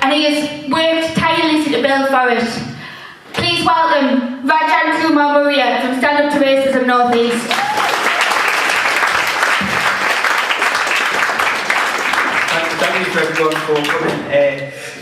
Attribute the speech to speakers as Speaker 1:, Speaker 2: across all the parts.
Speaker 1: and he has worked tirelessly to build for it. Please welcome Rajan Kumar Murria from Stand Up to Racism North East.
Speaker 2: Thank you to everyone for coming.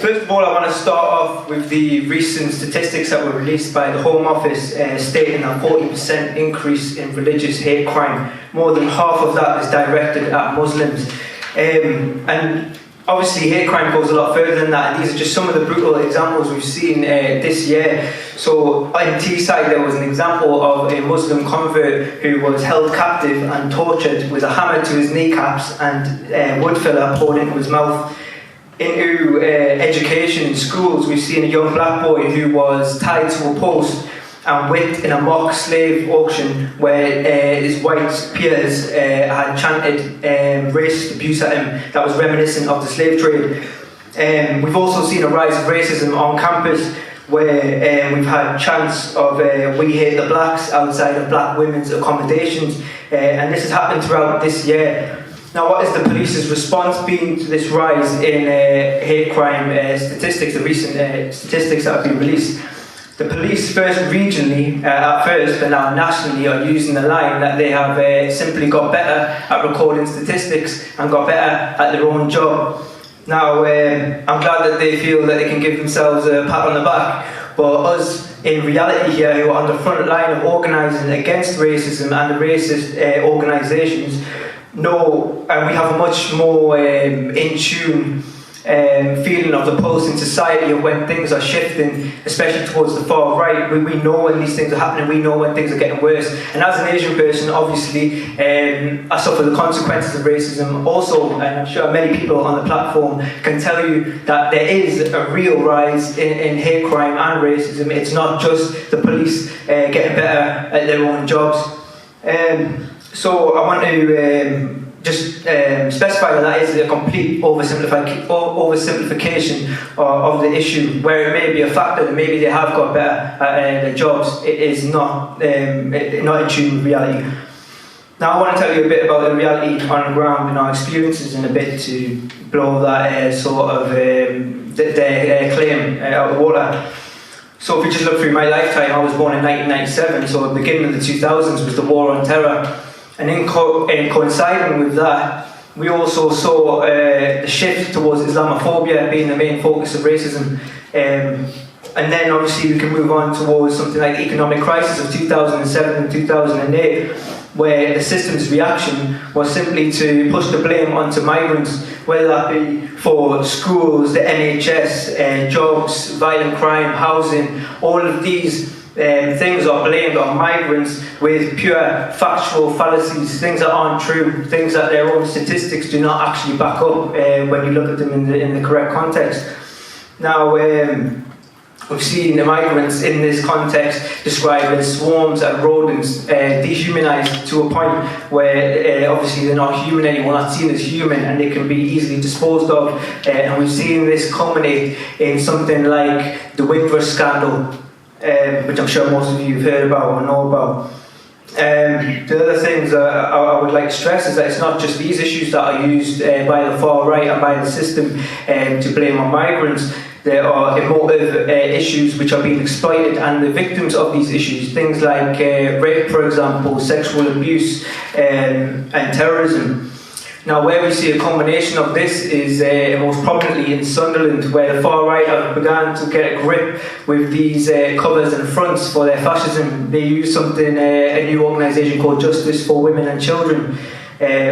Speaker 2: First of all, I want to start off with the recent statistics that were released by the Home Office stating a 40% increase in religious hate crime. More than half of that is directed at Muslims. And obviously hate crime goes a lot further than that, and these are just some of the brutal examples we've seen this year. So in Teesside there was an example of a Muslim convert who was held captive and tortured with a hammer to his kneecaps and wood filler poured into his mouth. Into education in schools, we've seen a young black boy who was tied to a post and whipped in a mock slave auction where his white peers had chanted racist abuse at him that was reminiscent of the slave trade. We've also seen a rise of racism on campus where we've had chants of "we hate the blacks" outside of black women's accommodations, and this has happened throughout this year. Now, what is the police's response been to this rise in hate crime statistics, the recent statistics that have been released? The police, first regionally, at first, but now nationally, are using the line that they have simply got better at recording statistics and got better at their own job. Now, I'm glad that they feel that they can give themselves a pat on the back, but us in reality here, who are on the front line of organising against racism and the racist organisations, know, and we have a much more in tune feeling of the pulse in society of when things are shifting, especially towards the far right. We know when these things are happening, we know when things are getting worse. And as an Asian person, obviously, I suffer the consequences of racism also, and I'm sure many people on the platform can tell you that there is a real rise in hate crime and racism. It's not just the police getting better at their own jobs. So I want to just specify that is a complete oversimplification of the issue, where it may be a factor that maybe they have got better at their jobs. It is not in tune with reality. Now I want to tell you a bit about the reality on the ground and our experiences in a bit to blow that sort of their claim out of the water. So if we just look through my lifetime, I was born in 1997, so the beginning of the 2000s was the War on Terror. And in coinciding with that, we also saw the shift towards Islamophobia being the main focus of racism. And then obviously we can move on towards something like the economic crisis of 2007 and 2008, where the system's reaction was simply to push the blame onto migrants, whether that be for schools, the NHS, jobs, violent crime, housing. All of these things are blamed on migrants with pure factual fallacies, things that aren't true, things that their own statistics do not actually back up when you look at them in the correct context. Now, we've seen the migrants in this context described as swarms and rodents, dehumanised to a point where obviously they're not human anymore, not seen as human, and they can be easily disposed of. And we've seen this culminate in something like the Windrush scandal, which I'm sure most of you have heard about or know about. The other things I would like to stress is that it's not just these issues that are used by the far right and by the system to blame on migrants. There are emotive issues which are being exploited, and the victims of these issues, things like rape, for example, sexual abuse, and terrorism. Now, where we see a combination of this is most prominently in Sunderland, where the far right have begun to get a grip with these covers and fronts for their fascism. They use something, a new organisation called Justice for Women and Children,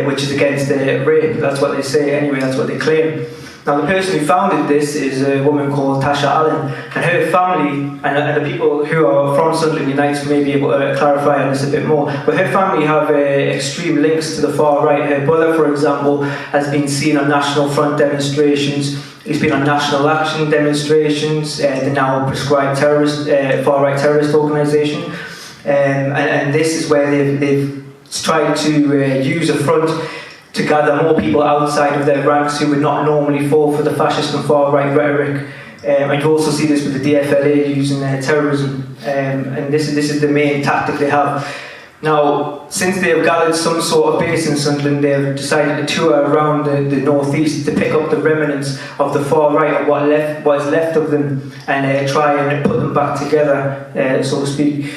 Speaker 2: which is against rape. That's what they say anyway, that's what they claim. Now, the person who founded this is a woman called Tasha Allen, and her family, and the people who are from Sunderland United may be able to clarify on this a bit more, but her family have extreme links to the far right. Her brother, for example, has been seen on National Front demonstrations. He's been on National Action demonstrations, the now prescribed terrorist, far right terrorist organisation, and this is where they've tried to use a front to gather more people outside of their ranks who would not normally fall for the fascist and far right rhetoric. And you also see this with the DFLA using terrorism, and this is the main tactic they have. Now, since they have gathered some sort of base in Sunderland, they have decided to tour around the northeast to pick up the remnants of the far right, of what is left of them, and try and put them back together, so to speak.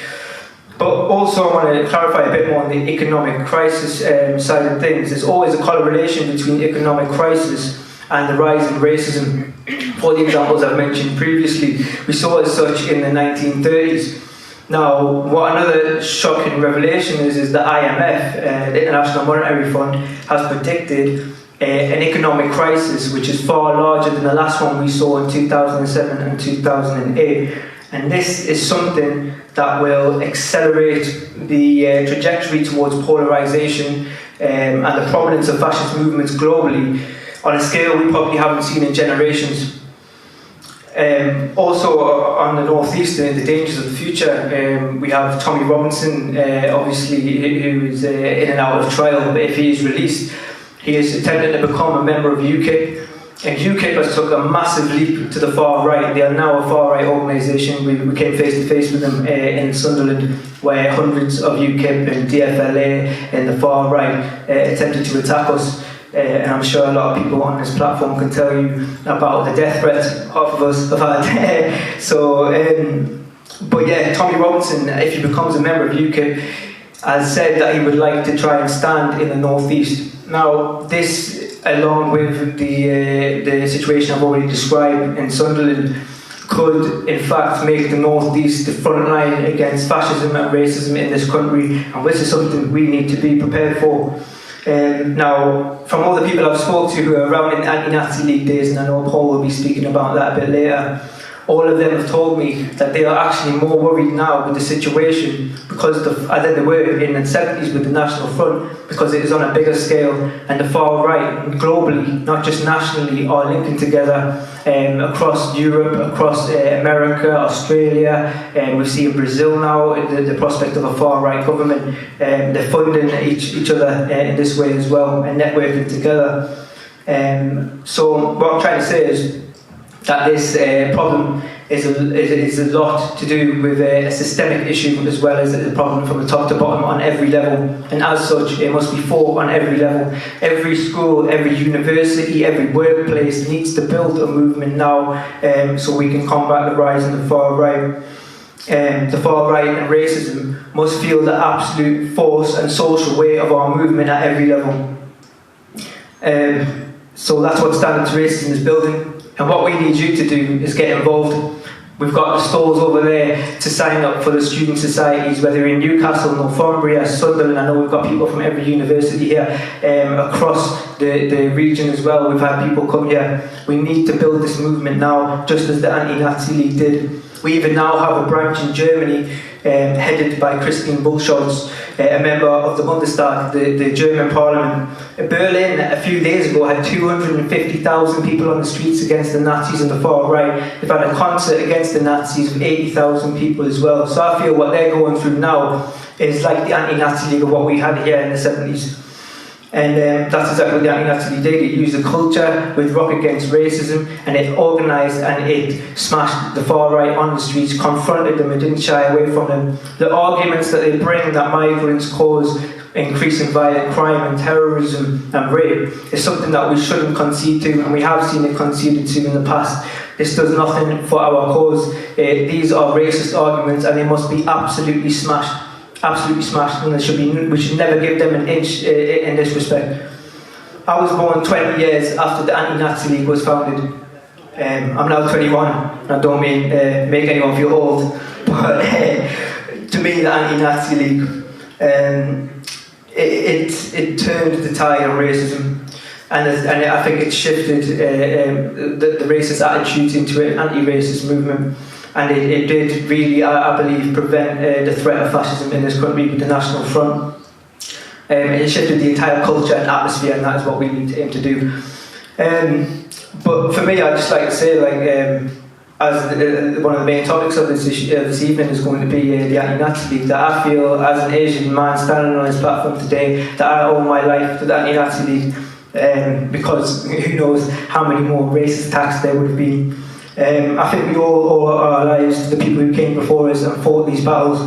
Speaker 2: But also I want to clarify a bit more on the economic crisis side of things. There's always a correlation between economic crisis and the rise in racism. For the examples I've mentioned previously, we saw as such in the 1930s. Now, what another shocking revelation is the IMF, the International Monetary Fund, has predicted an economic crisis which is far larger than the last one we saw in 2007 and 2008. And this is something that will accelerate the trajectory towards polarisation and the prominence of fascist movements globally on a scale we probably haven't seen in generations. Also on the northeast, the dangers of the future, we have Tommy Robinson, obviously, who is in and out of trial, but if he is released, he is attempting to become a member of UKIP. And UKIP has took a massive leap to the far right. They are now a far right organisation. We came face to face with them in Sunderland, where hundreds of UKIP and DFLA and the far right attempted to attack us. And I'm sure a lot of people on this platform can tell you about the death threats half of us have had. But yeah, Tommy Robinson, if he becomes a member of UKIP, has said that he would like to try and stand in the northeast. Now, this, along with the situation I've already described in Sunderland, could in fact make the northeast the front line against fascism and racism in this country, and this is something we need to be prepared for. Now, from all the people I've spoken to who are around in anti-Nazi League days, and I know Paul will be speaking about that a bit later, all of them have told me that they are actually more worried now with the situation because than they were in the 70s with the National Front, because it is on a bigger scale, and the far right globally, not just nationally, are linking together across Europe, across America, Australia, and we see in Brazil now the prospect of a far right government. They're funding each other in this way as well and networking together. So what I'm trying to say is that this problem is a lot to do with a systemic issue, as well as a problem from the top to bottom on every level, and as such it must be fought on every level. Every school, every university, every workplace needs to build a movement now, so we can combat the rise in the far right. The far right and racism must feel the absolute force and social weight of our movement at every level. So that's what Stand Up to Racism is building. And what we need you to do is get involved. We've got the stalls over there to sign up for the student societies, whether you're in Newcastle, Murria, Sunderland. I know we've got people from every university here across the region as well. We've had people come here. We need to build this movement now, just as the Anti-Nazi League did. We even now have a branch in Germany headed by Christine Bullschulz, a member of the Bundestag, the German parliament. Berlin, a few days ago, had 250,000 people on the streets against the Nazis and the far right. They've had a concert against the Nazis with 80,000 people as well. So I feel what they're going through now is like the Anti-Nazi League of what we had here in the 70s. And that's exactly what the Anti-Nazi League did. It used the culture with Rock Against Racism, and it organised and it smashed the far right on the streets, confronted them and didn't shy away from them. The arguments that they bring that migrants cause increasing violent crime and terrorism and rape is something that we shouldn't concede to, and we have seen it conceded to in the past. This does nothing for our cause. These are racist arguments, and they must be absolutely smashed. Absolutely smashed, and we should never give them an inch in this respect. I was born 20 years after the Anti-Nazi League was founded. I'm now 21, and I don't mean make anyone feel old, but to me the Anti-Nazi League, it turned the tide on racism, and I think it shifted the racist attitudes into an anti-racist movement. And it did really, I believe, prevent the threat of fascism in this country with the National Front. It shifted the entire culture and atmosphere, and that is what we need to aim to do. But for me, I'd just like to say, as one of the main topics of this evening is going to be the Anti-Nazi League, that I feel, as an Asian man standing on this platform today, that I owe my life to the Anti-Nazi League, because who knows how many more racist attacks there would have been. I think we all owe our lives to the people who came before us and fought these battles.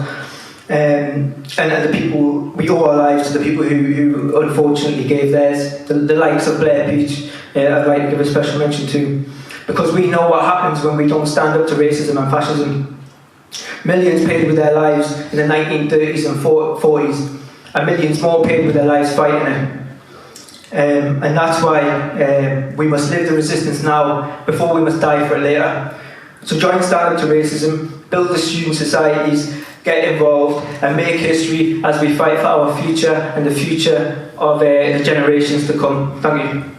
Speaker 2: And the people, we owe our lives to the people who unfortunately gave theirs. The likes of Blair Peach, I'd like to give a special mention to, because we know what happens when we don't stand up to racism and fascism. Millions paid with their lives in the 1930s and 40s, and millions more paid with their lives fighting it. And that's why we must live the resistance now before we must die for it later. So join Stand Up to Racism, build the student societies, get involved and make history as we fight for our future and the future of the generations to come. Thank you.